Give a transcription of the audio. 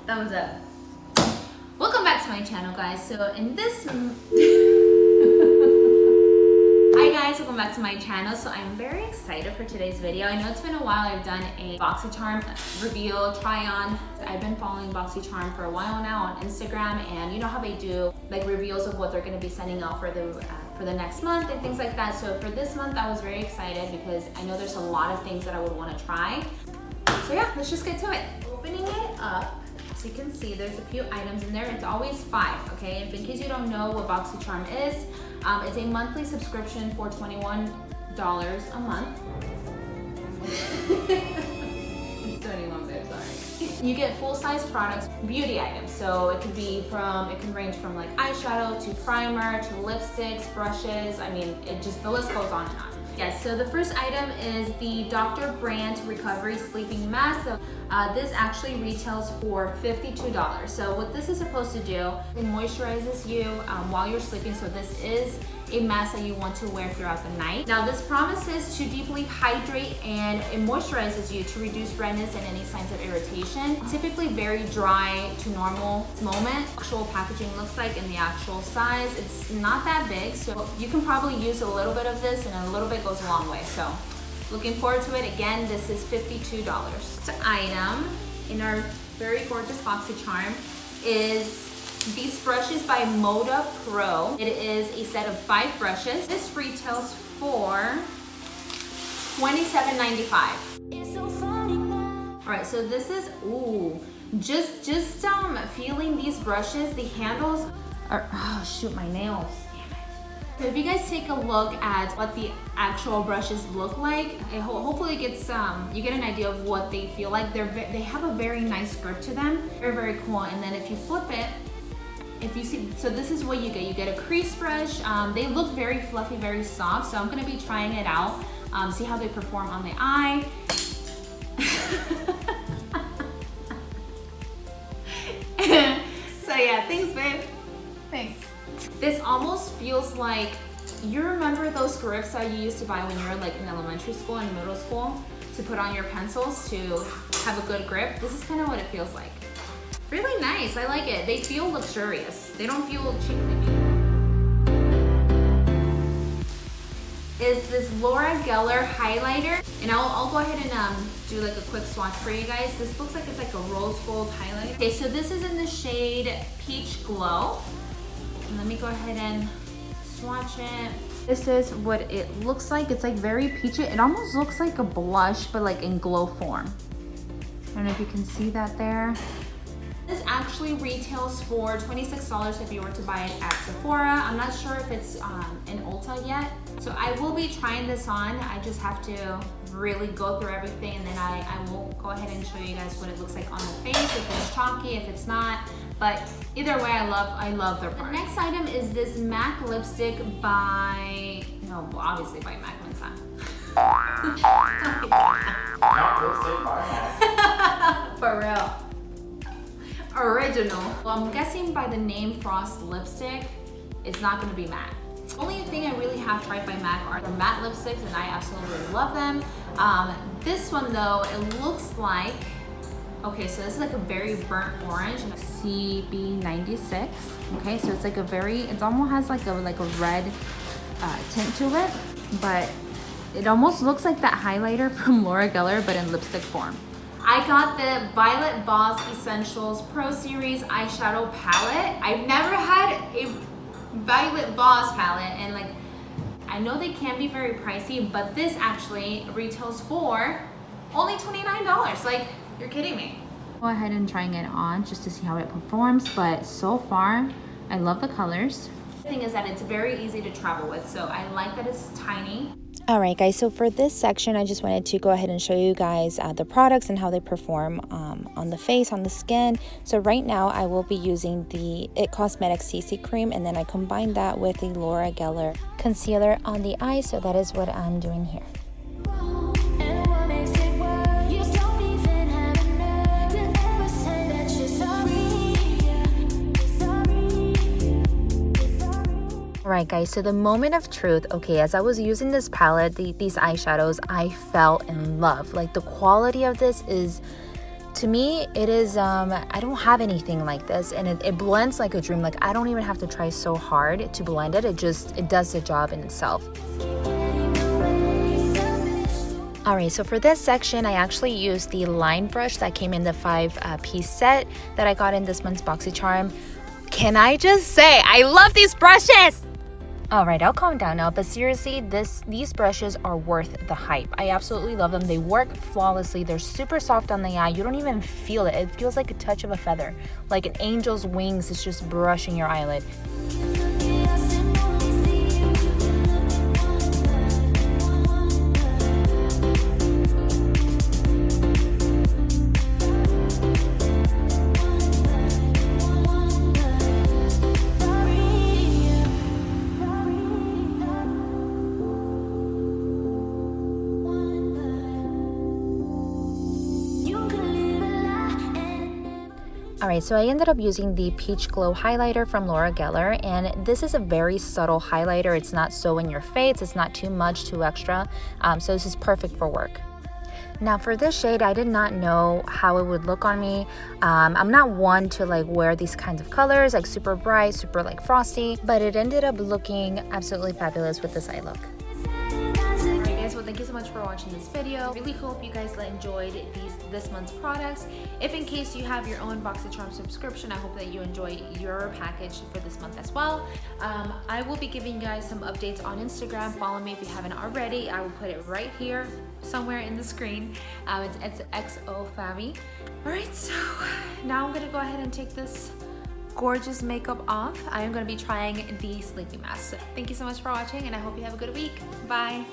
Thumbs up. Welcome back to my channel, guys. So in this Hi guys, welcome back to my channel. So I'm very excited for today's video. I know it's been a while. I've done a BOXYCHARM reveal, try on. I've been following BOXYCHARM for a while now on Instagram, and you know how they do like reveals of what they're going to be sending out for the next month and things like that. So for this month, I was very excited because I know there's a lot of things that I would want to try. So yeah, let's just get to it. Opening it up, so you can see there's a few items in there. It's always 5, okay? If in case you don't know what BOXYCHARM is, it's a monthly subscription for $21 a month. It's 21, babe, sorry. You get full-size products, beauty items. So it can range from like eyeshadow to primer to lipsticks, brushes. I mean, the list goes on and on. Yes, so the first item is the Dr. Brandt Recovery Sleeping Mask. So, this actually retails for $52. So what this is supposed to do, it moisturizes you while you're sleeping. So this is a mask that you want to wear throughout the night. Now this promises to deeply hydrate and it moisturizes you to reduce redness and any signs of irritation. Typically very dry to normal moment. Actual packaging looks like in the actual size. It's not that big, so you can probably use a little bit of this and a little bit goes a long way. So looking forward to it. Again, this is $52. The item in our very gorgeous BOXYCHARM is these brushes by MODA Pro. It is a set of 5 brushes. This retails for $27.95. All right, so this is, ooh, just feeling these brushes, the handles are, oh shoot, my nails. So if you guys take a look at what the actual brushes look like, hopefully it gets you get an idea of what they feel like. They have a very nice grip to them. They're very cool. And then if you flip it, if you see, so this is what you get. You get a crease brush. They look very fluffy, very soft. So I'm gonna be trying it out, see how they perform on the eye. So yeah, thanks babe. Thanks. This almost feels like, you remember those grips that you used to buy when you were like in elementary school and middle school to put on your pencils to have a good grip? This is kind of what it feels like. Really nice, I like it. They feel luxurious. They don't feel cheap. Is this Laura Geller highlighter, and I'll go ahead and do like a quick swatch for you guys. This looks like it's like a rose gold highlighter. Okay, so this is in the shade Peach Glow. And let me go ahead and swatch it. This is what it looks like. It's like very peachy. It almost looks like a blush, but like in glow form. I don't know if you can see that there. This actually retails for $26 if you were to buy it at Sephora. I'm not sure if it's in Ulta yet. So I will be trying this on. I just have to really go through everything, and then I will go ahead and show you guys what it looks like on the face, if it's chalky, if it's not. But either way, I love their product. The next item is this MAC lipstick by, no, well, obviously by MAC, what's that? MAC lipstick by MAC. For real. Original. Well, I'm guessing by the name Frost lipstick, it's not gonna be matte. The only thing I really have tried by MAC are the matte lipsticks, and I absolutely love them. This one though, it looks like, okay, so this is like a very burnt orange, CB96. Okay, so it's like a very, it almost has like a red tint to it, but it almost looks like that highlighter from Laura Geller, but in lipstick form. I got the Violet Voss Essentials Pro Series eyeshadow palette. I've never had a Violet Voss palette, and like, I know they can be very pricey, but this actually retails for only $29. Like, you're kidding me. Go ahead and trying it on just to see how it performs, but so far, I love the colors. The thing is that it's very easy to travel with, so I like that it's tiny. All right, guys, so for this section, I just wanted to go ahead and show you guys the products and how they perform on the face, on the skin. So right now, I will be using the IT Cosmetics CC Cream, and then I combine that with the Laura Geller Concealer on the eye. So that is what I'm doing here. Alright guys, so the moment of truth, okay, as I was using this palette, these eyeshadows, I fell in love. Like, the quality of this is To me, it is, I don't have anything like this, and it blends like a dream. Like, I don't even have to try so hard to blend it. It does the job in itself. Alright, so for this section, I actually used the line brush that came in the 5-piece set that I got in this month's BOXYCHARM. Can I just say, I love these brushes! Alright, I'll calm down now, but seriously, these brushes are worth the hype. I absolutely love them. They work flawlessly. They're super soft on the eye. You don't even feel it. It feels like a touch of a feather. Like an angel's wings is just brushing your eyelid. Alright, so I ended up using the Peach Glow highlighter from Laura Geller, and this is a very subtle highlighter. It's not so in your face, it's not too much, too extra, so this is perfect for work. Now for this shade, I did not know how it would look on me. I'm not one to like wear these kinds of colors, like super bright, super like frosty, but it ended up looking absolutely fabulous with this eye look. So thank you so much for watching this video. Really hope you guys enjoyed this month's products. If in case you have your own BOXYCHARM subscription, I hope that you enjoy your package for this month as well. I will be giving you guys some updates on Instagram. Follow me if you haven't already. I will put it right here somewhere in the screen. It's Xofabii. Alright, so now I'm gonna go ahead and take this gorgeous makeup off. I am going to be trying the sleepy mask. So thank you so much for watching, and I hope you have a good week. Bye.